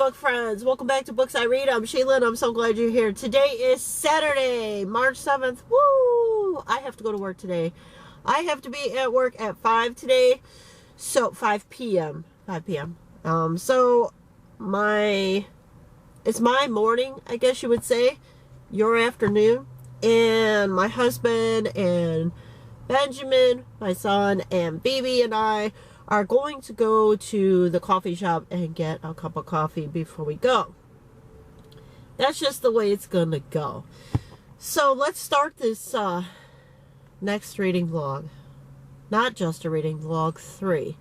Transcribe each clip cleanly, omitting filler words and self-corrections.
book friends, welcome back to Books I Read. I'm Sheila and I'm so glad you're here. Today is Saturday, March 7th. Woo! I have to go to work today. I have to be at work at 5 today. So 5 p.m. 5 p.m. So it's my morning, I guess you would say, your afternoon, and my husband and Benjamin, my son, and Baby and I are going to go to the coffee shop and get a cup of coffee before we go. That's just the way it's gonna go. So let's start this next reading vlog. Not just a reading vlog, 3.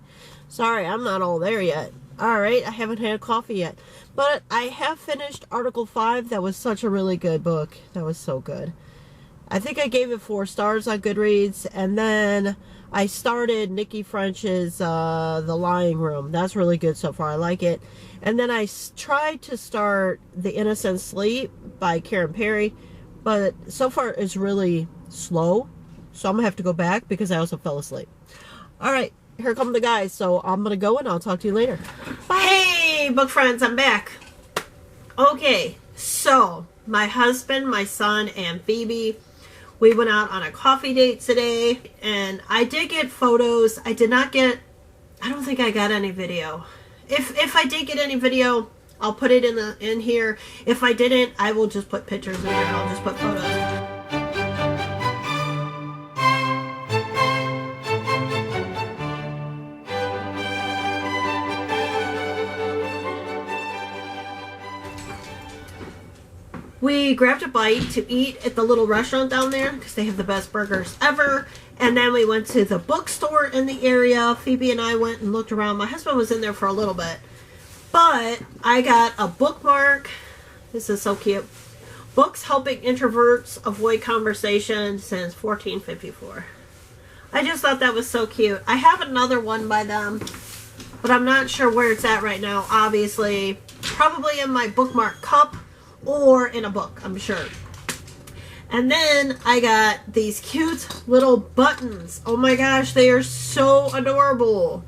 Sorry, I'm not all there yet. Alright, I haven't had coffee yet. But I have finished Article 5. That was such a really good book. That was so good. I think I gave it 4 stars on Goodreads. And then I started Nikki French's The Lying Room. That's really good so far. I like it. And then I tried to start The Innocent Sleep by Karen Perry. But so far it's really slow. So I'm going to have to go back because I also fell asleep. Alright, here come the guys. So I'm going to go and I'll talk to you later. Bye. Hey, book friends, I'm back. Okay, so my husband, my son, and Phoebe, we went out on a coffee date today, and I did get photos. I don't think I got any video. If I did get any video, I'll put it in here. If I didn't, I will just put pictures in here. I'll just put photos. We grabbed a bite to eat at the little restaurant down there because they have the best burgers ever. And then we went to the bookstore in the area. Phoebe and I went and looked around. My husband was in there for a little bit. But I got a bookmark. This is so cute. Books Helping Introverts Avoid Conversation since 1454. I just thought that was so cute. I have another one by them, but I'm not sure where it's at right now. Obviously, probably in my bookmark cup. Or in a book, I'm sure. And then I got these cute little buttons. Oh my gosh, they are so adorable.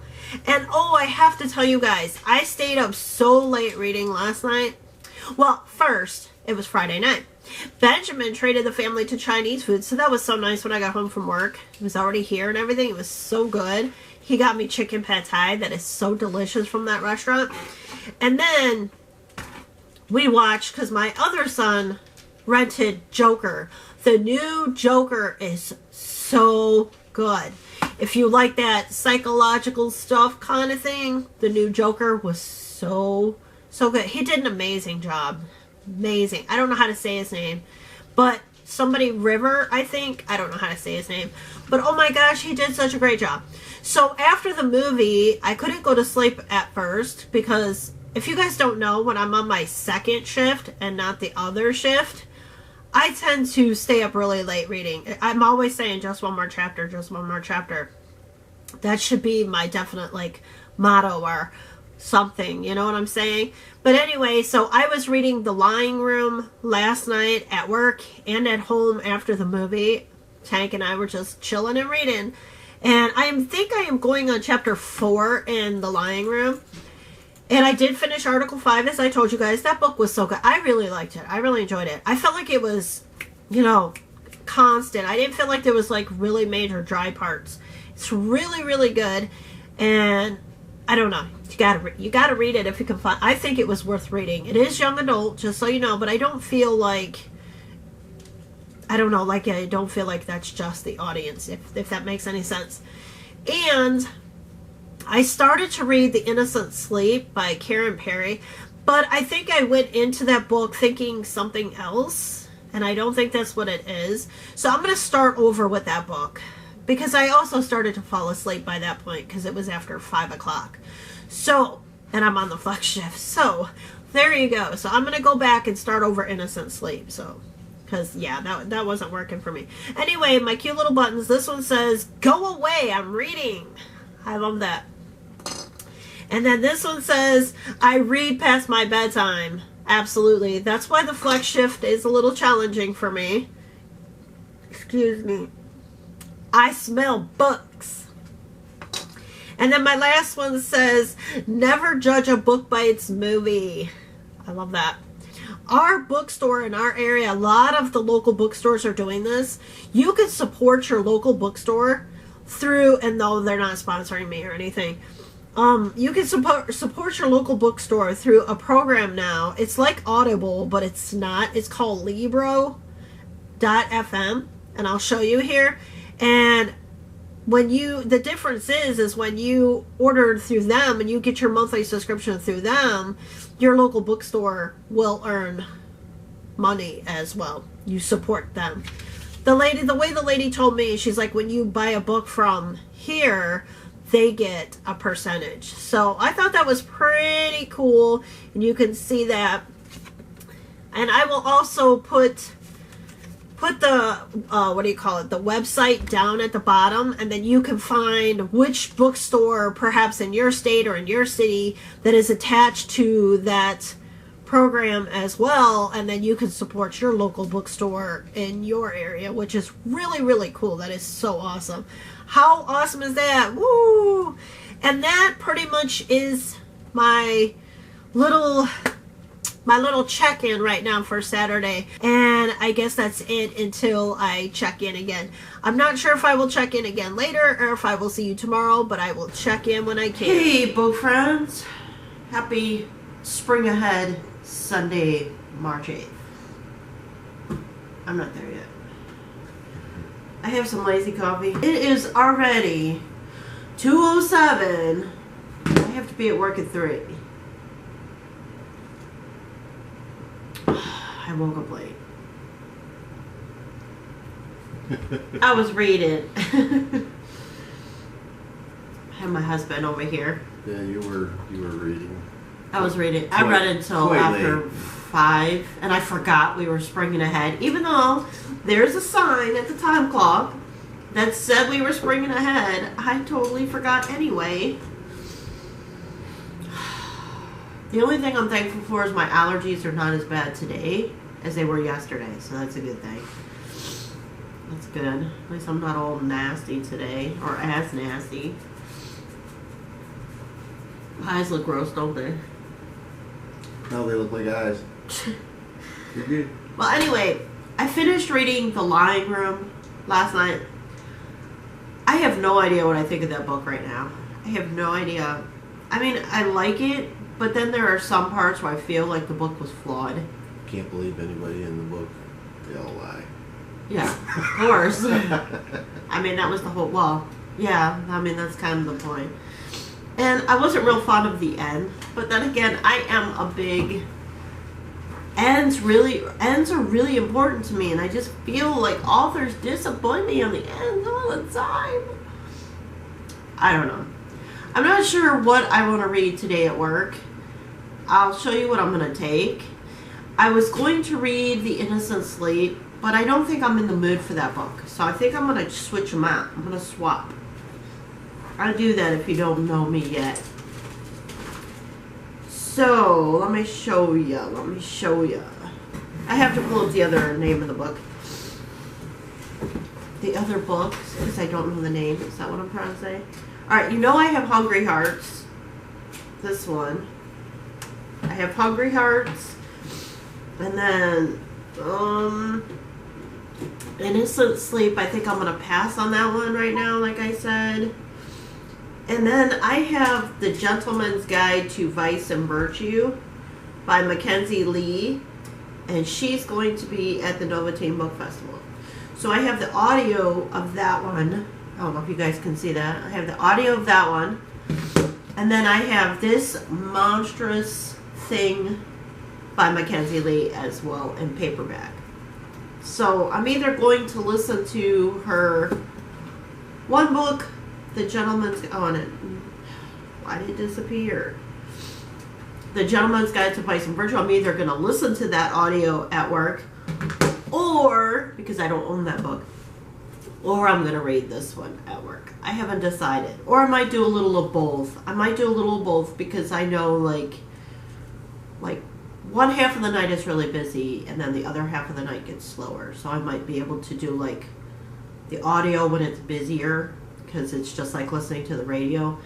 And oh, I have to tell you guys, I stayed up so late reading last night. Well, first, it was Friday night. Benjamin treated the family to Chinese food, so that was so nice when I got home from work. It was already here and everything. It was so good. He got me chicken pad thai that is so delicious from that restaurant. And then we watched, because my other son rented Joker. The new Joker is so good. If you like that psychological stuff kind of thing, the new Joker was so good. He did an amazing job. Amazing. I don't know how to say his name. But somebody River, I think. I don't know how to say his name. But oh my gosh, he did such a great job. So after the movie, I couldn't go to sleep at first because if you guys don't know, when I'm on my second shift and not the other shift, I tend to stay up really late reading. I'm always saying just one more chapter, just one more chapter. That should be my definite motto or something, you know what I'm saying? But anyway, so I was reading The Lying Room last night at work and at home after the movie. Tank and I were just chilling and reading. And I think I am going on chapter 4 in The Lying Room. And I did finish Article 5, as I told you guys. That book was so good. I really liked it. I really enjoyed it. I felt like it was, constant. I didn't feel like there was, really major dry parts. It's really, really good. And I don't know. You gotta read it if you can find. I think it was worth reading. It is young adult, just so you know. But I don't feel like, I don't feel like that's just the audience, if that makes any sense. And I started to read The Innocent Sleep by Karen Perry, but I think I went into that book thinking something else, and I don't think that's what it is. So I'm going to start over with that book, because I also started to fall asleep by that point, because it was after 5 o'clock. So, and I'm on the flex shift, so there you go. So I'm going to go back and start over Innocent Sleep, so, because, yeah, that wasn't working for me. Anyway, my cute little buttons. This one says, "Go away, I'm reading." I love that. And then this one says, "I read past my bedtime." Absolutely. That's why the flex shift is a little challenging for me. Excuse me. I smell books. And then my last one says, "Never judge a book by its movie." I love that. Our bookstore in our area, a lot of the local bookstores are doing this. You can support your local bookstore through, and though they're not sponsoring me or anything, you can support your local bookstore through a program now. It's like Audible, but it's not. It's called Libro.fm, and I'll show you here. And the difference is when you order through them and you get your monthly subscription through them, your local bookstore will earn money as well. You support them. The way the lady told me, she's like, when you buy a book from here, they get a percentage. So I thought that was pretty cool, and you can see that. And I will also put the the website down at the bottom, and then you can find which bookstore perhaps in your state or in your city that is attached to that program as well, and then you can support your local bookstore in your area, which is really, really cool. That is so awesome. How awesome is that? Woo! And that pretty much is my little check-in right now for Saturday, and I guess that's it until I check in again. I'm not sure if I will check in again later or if I will see you tomorrow, but I will check in when I can. Hey, book friends. Happy Spring Ahead Sunday, March 8th. I'm not there yet. I have some lazy coffee. It is already 2:07. I have to be at work at 3. I woke up late. I was reading. I have my husband over here. Yeah, you were reading. I was reading. I read until after 5, and I forgot we were springing ahead, even though there's a sign at the time clock that said we were springing ahead. I totally forgot anyway. The only thing I'm thankful for is my allergies are not as bad today as they were yesterday, so that's a good thing. That's good. At least I'm not all nasty today, or as nasty. Eyes look gross, don't they? No, they look like eyes. You're good. Well, anyway, I finished reading The Lying Room last night. I have no idea what I think of that book right now. I have no idea. I mean, I like it, but then there are some parts where I feel like the book was flawed. Can't believe anybody in the book. They all lie. Yeah, of course. I mean, that was the whole, well, yeah, I mean, that's kind of the point. And I wasn't real fond of the end, but then again, I am a big, ends are really important to me, and I just feel like authors disappoint me on the ends all the time. I don't know. I'm not sure what I want to read today at work. I'll show you what I'm going to take. I was going to read The Innocent Sleep, but I don't think I'm in the mood for that book. So I think I'm going to switch them out. I'm going to swap. I do that if you don't know me yet. So, let me show you. I have to pull up the other name of the book. The other books, because I don't know the name. Is that what I'm trying to say? Alright, you know I have Hungry Hearts. This one. I have Hungry Hearts. And then, Innocent Sleep. I think I'm going to pass on that one right now, like I said. And then I have The Gentleman's Guide to Vice and Virtue by Mackenzie Lee. And she's going to be at the Novoteen Book Festival. So I have the audio of that one. I don't know if you guys can see that. I have the audio of that one. And then I have this monstrous thing by Mackenzie Lee as well in paperback. So I'm either going to listen to her one book, The Gentleman's... on it. Why did it disappear? The Gentleman's Guide to Vice and Virtue. I'm either going to listen to that audio at work, or, because I don't own that book, or I'm going to read this one at work. I haven't decided. Or I might do a little of both. I might do a little of both because I know, like one half of the night is really busy, and then the other half of the night gets slower. So I might be able to do, like, the audio when it's busier, because it's just like listening to the radio,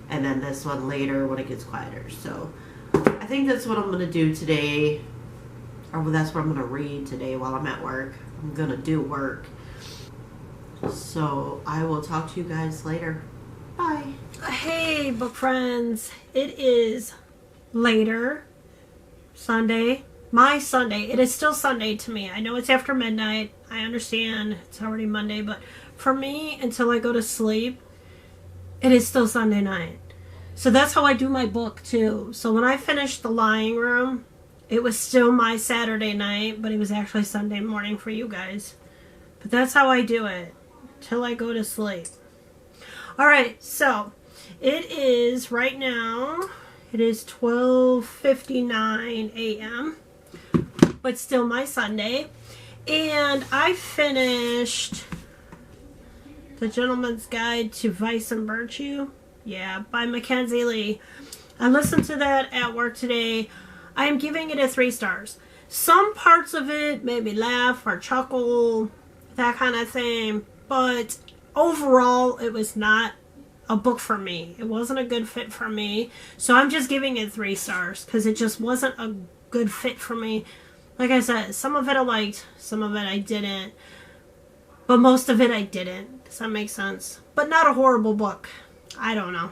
and then this one later when it gets quieter. So I think that's what I'm going to do today. Or that's what I'm going to read today while I'm at work. I'm going to do work. So I will talk to you guys later. Bye. Hey, book friends. It is later. Sunday. My Sunday. It is still Sunday to me. I know it's after midnight. I understand. It's already Monday. But for me, until I go to sleep, it is still Sunday night. So that's how I do my book too. So when I finished The Lying Room, it was still my Saturday night, but it was actually Sunday morning for you guys. But that's how I do it. Till I go to sleep. Alright, so it is right now, it is 12:59 a.m. But still my Sunday. And I finished The Gentleman's Guide to Vice and Virtue. Yeah, by Mackenzie Lee. I listened to that at work today. I am giving it a 3 stars. Some parts of it made me laugh or chuckle, that kind of thing. But overall, it was not a book for me. It wasn't a good fit for me. So I'm just giving it 3 stars because it just wasn't a good fit for me. Like I said, some of it I liked, some of it I didn't. But most of it I didn't. Does that make sense? But not a horrible book. I don't know.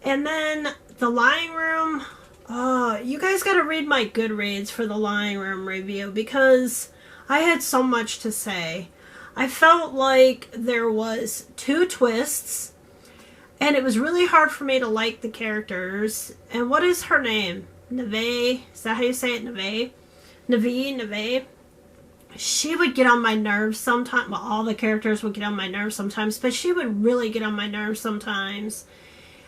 And then The Lying Room. You guys got to read my Goodreads for The Lying Room review because I had so much to say. I felt like there was 2 twists, and it was really hard for me to like the characters. And what is her name? Neve? Is that how you say it? Neve? Neve? She would get on my nerves sometimes. Well, all the characters would get on my nerves sometimes, but she would really get on my nerves sometimes.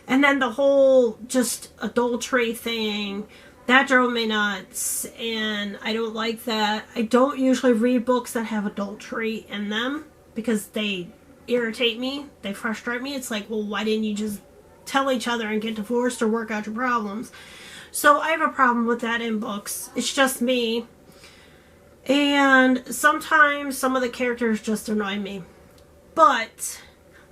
And then the whole just adultery thing, that drove me nuts, and I don't like that. I don't usually read books that have adultery in them because they irritate me. They frustrate me. It's like, well, why didn't you just tell each other and get divorced or work out your problems? So I have a problem with that in books. It's just me. And sometimes some of the characters just annoy me. But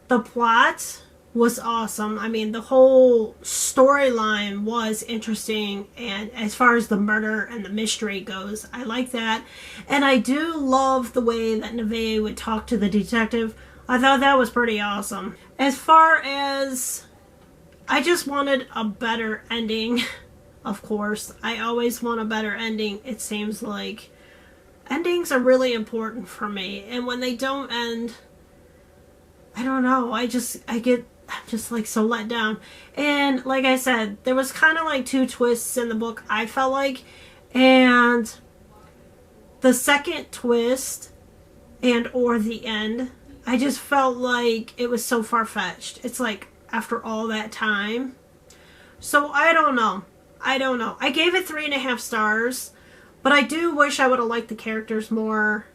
the plot was awesome. I mean, the whole storyline was interesting, and as far as the murder and the mystery goes, I like that. And I do love the way that Neve would talk to the detective. I thought that was pretty awesome. As far as, I just wanted a better ending. Of course, I always want a better ending. It seems like endings are really important for me, and when they don't end, I don't know, I'm just like so let down. And like I said, there was kind of like 2 twists in the book, I felt like, and the second twist and or the end, I just felt like it was so far-fetched. It's like after all that time. So I don't know. I gave it 3.5 stars, but I do wish I would have liked the characters more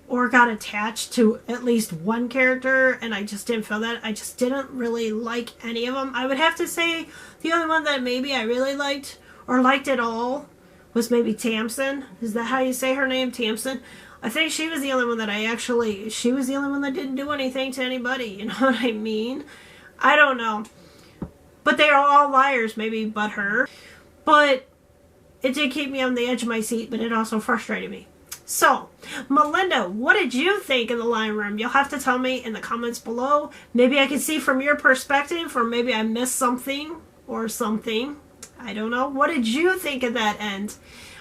or got attached to at least one character, and I just didn't feel that. I just didn't really like any of them. I would have to say the only one that maybe I really liked or liked at all was maybe Tamsin. Is that how you say her name? Tamsin? I think she was the only one that she was the only one that didn't do anything to anybody. You know what I mean? I don't know. But they are all liars, maybe but her. But it did keep me on the edge of my seat, but it also frustrated me. So, Melinda, what did you think of The Lying Room? You'll have to tell me in the comments below. Maybe I can see from your perspective, or maybe I missed something or something. I don't know. What did you think of that end?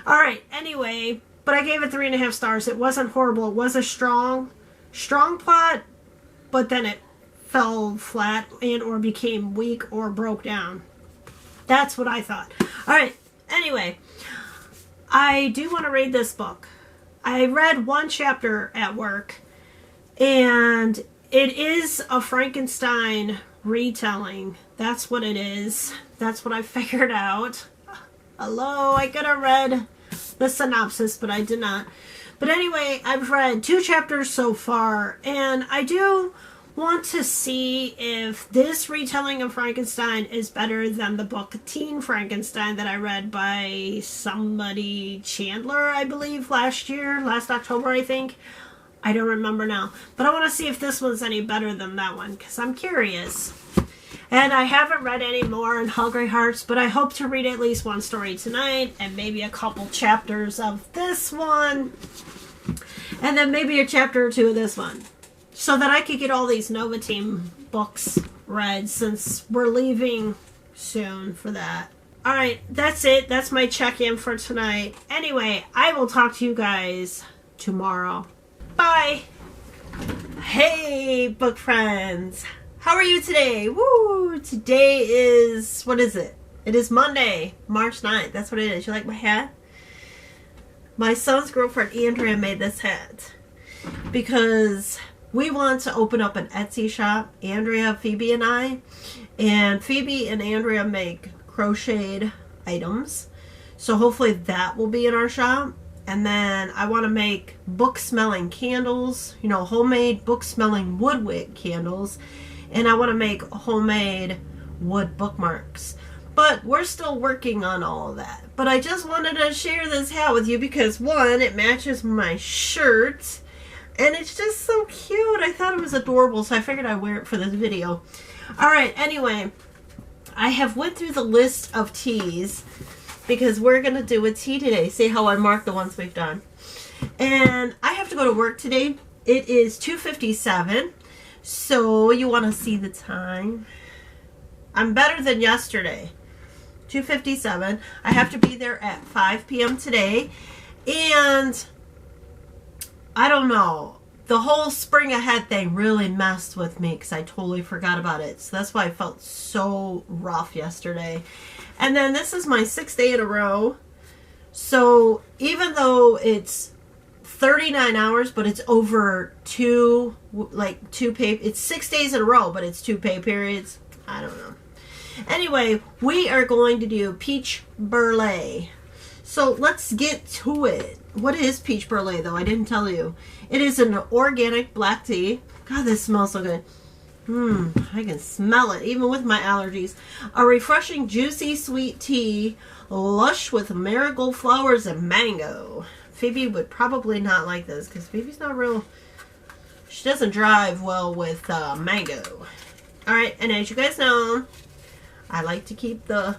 Alright, anyway, but I gave it 3.5 stars. It wasn't horrible. It was a strong plot, but then it fell flat and or became weak or broke down. That's what I thought. Alright, anyway, I do want to read this book. I read 1 chapter at work, and it is a Frankenstein retelling. That's what it is. That's what I figured out. Hello, I could have read the synopsis, but I did not. But anyway, I've read 2 chapters so far, and I do want to see if this retelling of Frankenstein is better than the book Teen Frankenstein that I read by somebody, Chandler, I believe, last October, I think. I don't remember now. But I want to see if this one's any better than that one, because I'm curious. And I haven't read any more in Hungry Hearts, but I hope to read at least one story tonight and maybe a couple chapters of this one. And then maybe a chapter or two of this one. So that I could get all these Nova Team books read since we're leaving soon for that. Alright, that's it. That's my check-in for tonight. Anyway, I will talk to you guys tomorrow. Bye! Hey, book friends! How are you today? Woo! Today is, what is it? It is Monday, March 9th. That's what it is. You like my hat? My son's girlfriend, Andrea, made this hat because we want to open up an Etsy shop, Andrea, Phoebe, and I. And Phoebe and Andrea make crocheted items. So hopefully that will be in our shop. And then I want to make book-smelling candles, you know, homemade book-smelling woodwick candles. And I want to make homemade wood bookmarks. But we're still working on all of that. But I just wanted to share this hat with you because, one, it matches my shirt. And it's just so cute. I thought it was adorable, so I figured I'd wear it for this video. Alright, anyway. I have went through the list of teas because we're going to do a tea today. See how I marked the ones we've done. And I have to go to work today. It is 2:57. So you want to see the time. I'm better than yesterday. 2:57. I have to be there at 5 p.m. today. And I don't know. The whole spring ahead thing really messed with me because I totally forgot about it. So that's why I felt so rough yesterday. And then this is my 6th day in a row. So even though it's 39 hours, but it's over two pay. It's 6 days in a row, but it's 2 pay periods. I don't know. Anyway, we are going to do peach brulee. So let's get to it. What is peach brulee, though? I didn't tell you. It is an organic black tea. God, this smells so good. I can smell it, even with my allergies. A refreshing, juicy, sweet tea, lush with marigold flowers and mango. Phoebe would probably not like this because Phoebe's not real. She doesn't drive well with mango. Alright, and as you guys know, I like to keep the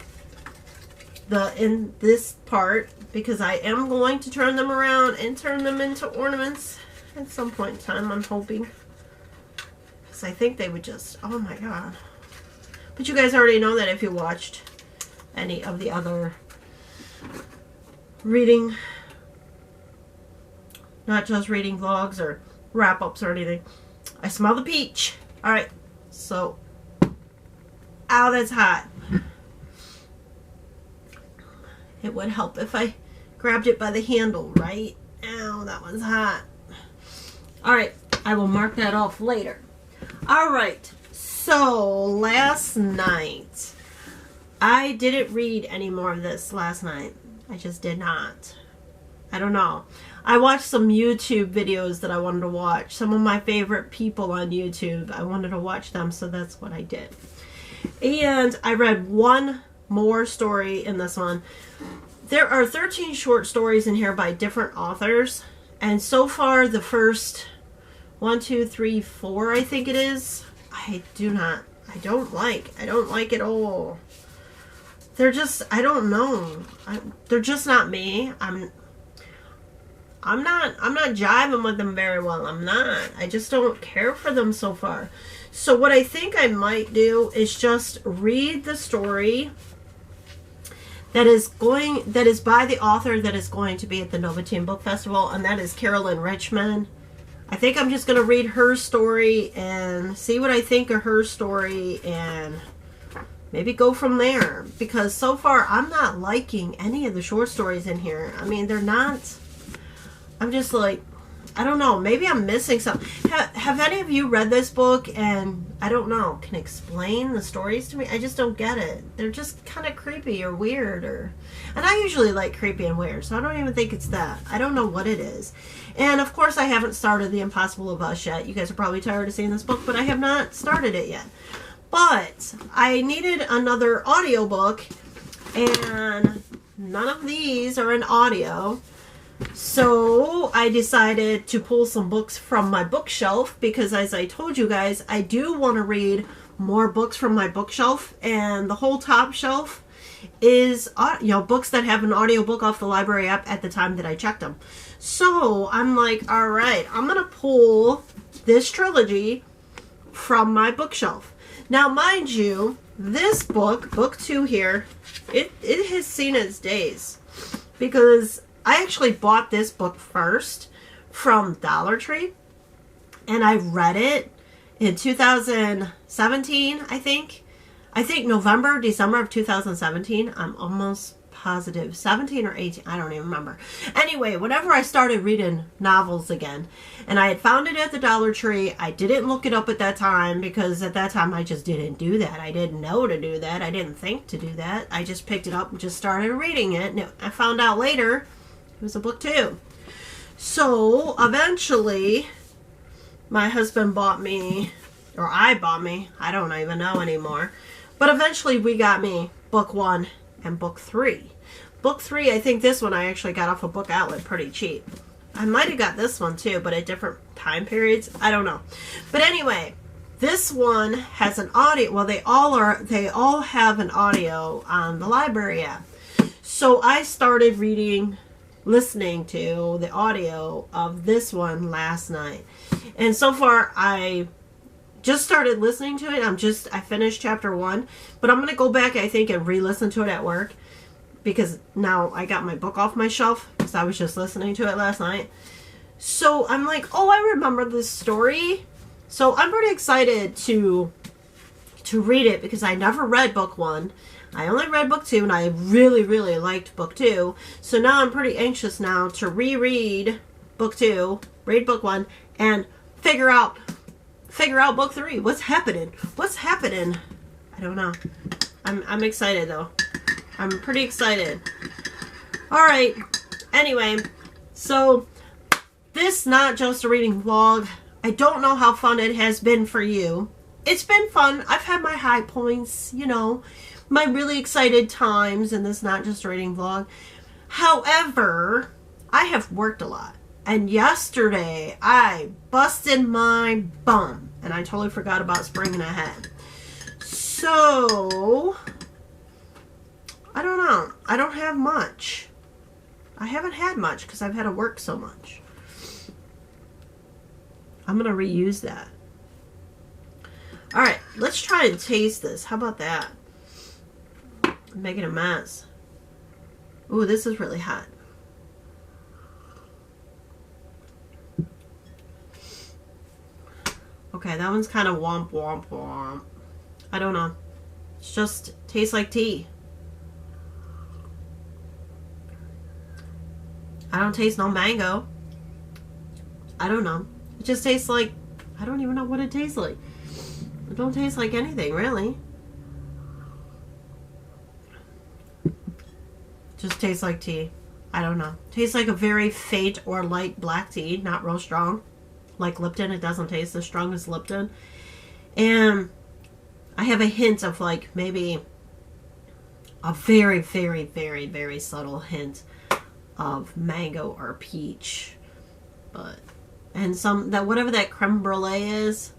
in this part because I am going to turn them around and turn them into ornaments at some point in time, I'm hoping. Because I think they would just, oh my god. But you guys already know that if you watched any of the other reading, not just reading vlogs or wrap-ups or anything. I smell the peach. Alright, so, ow, that's hot. It would help if I grabbed it by the handle, right? Ow, that one's hot. Alright, I will mark that off later. Alright, so last night, I didn't read any more of this last night. I just did not. I don't know. I watched some YouTube videos that I wanted to watch. Some of my favorite people on YouTube. I wanted to watch them, so that's what I did. And I read one more story in this one. There are 13 short stories in here by different authors. And so far, the first 1, 2, 3, 4, I think it is, I don't like at all. They're just, I don't know. They're just not me. I'm not jiving with them very well. I'm not. I just don't care for them so far. So what I think I might do is just read the story that is by the author that is going to be at the Nova Teen Book Festival, and that is Carolyn Richmond. I think I'm just going to read her story and see what I think of her story and maybe go from there. Because so far, I'm not liking any of the short stories in here. I mean, they're not... I'm just like, I don't know. Maybe I'm missing something. Have any of you read this book and, I don't know, can explain the stories to me? I just don't get it. They're just kind of creepy or weird. And I usually like creepy and weird, so I don't even think it's that. I don't know what it is. And, of course, I haven't started The Impossible of Us yet. You guys are probably tired of seeing this book, but I have not started it yet. But I needed another audiobook, and none of these are in audio. So I decided to pull some books from my bookshelf because, as I told you guys, I do want to read more books from my bookshelf, and the whole top shelf is books that have an audiobook off the library app at the time that I checked them. So I'm like, all right, I'm going to pull this trilogy from my bookshelf. Now, mind you, this book, book 2 here, it has seen its days because I actually bought this book first from Dollar Tree, and I read it in 2017, I think November, December of 2017. I'm almost positive 17 or 18, I don't even remember. Anyway, whenever I started reading novels again, and I had found it at the Dollar Tree, I didn't look it up at that time because at that time I just didn't do that. I didn't know to do that. I didn't think to do that. I just picked it up and just started reading it, and I found out later it was a book 2. So eventually my husband bought me, or I bought me, I don't even know anymore, but eventually we got me book 1 and book 3. Book 3, I think this one I actually got off a Book Outlet pretty cheap. I might have got this one too, but at different time periods. I don't know. But anyway, this one has an audio. Well, they all have an audio on the library app. So I started listening to the audio of this one last night. And so far I just started listening to it. I finished chapter 1, but I'm going to go back, I think, and re-listen to it at work because now I got my book off my shelf because I was just listening to it last night. So I'm like, oh, I remember this story. So I'm pretty excited to read it because I never read book 1. I only read book 2, and I really, really liked book 2. So now I'm pretty anxious now to reread book 2, read book 1, and figure out book 3. What's happening? I don't know. I'm excited though. I'm pretty excited. All right. Anyway, so this not just a reading vlog. I don't know how fun it has been for you. It's been fun. I've had my high points, my really excited times in this not just a reading vlog. However, I have worked a lot. And yesterday, I busted my bum. And I totally forgot about springing ahead. So, I don't know. I don't have much. I haven't had much because I've had to work so much. I'm going to reuse that. Alright, let's try and taste this. How about that? I'm making a mess. Ooh, this is really hot. Okay, that one's kind of womp womp womp. I don't know. It just tastes like tea. I don't taste no mango. I don't know. It just tastes like, I don't even know what it tastes like. It don't taste like anything, really. Just tastes like tea. I don't know. Tastes like a very faint or light black tea, not real strong. Like Lipton, it doesn't taste as strong as Lipton. And I have a hint of like maybe a very, very, very, very subtle hint of mango or peach. And whatever that creme brulee is,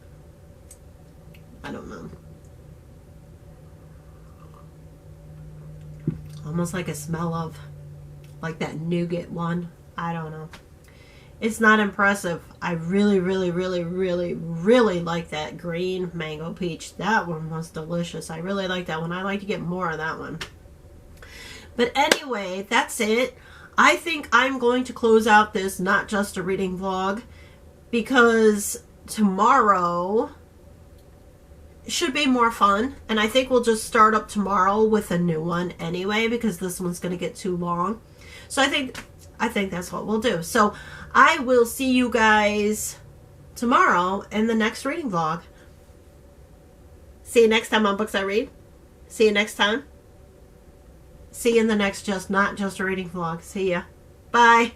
I don't know. Almost like a smell of like that nougat one. I don't know. It's not impressive. I really, really, really, really, really like that green mango peach. That one was delicious. I really like that one. I like to get more of that one. But anyway, that's it. I think I'm going to close out this not just a reading vlog because tomorrow should be more fun. And I think we'll just start up tomorrow with a new one anyway because this one's going to get too long. So I think that's what we'll do. So I will see you guys tomorrow in the next reading vlog. See you next time on Books I Read. See you next time. See you in the next not just a reading vlog. See ya. Bye.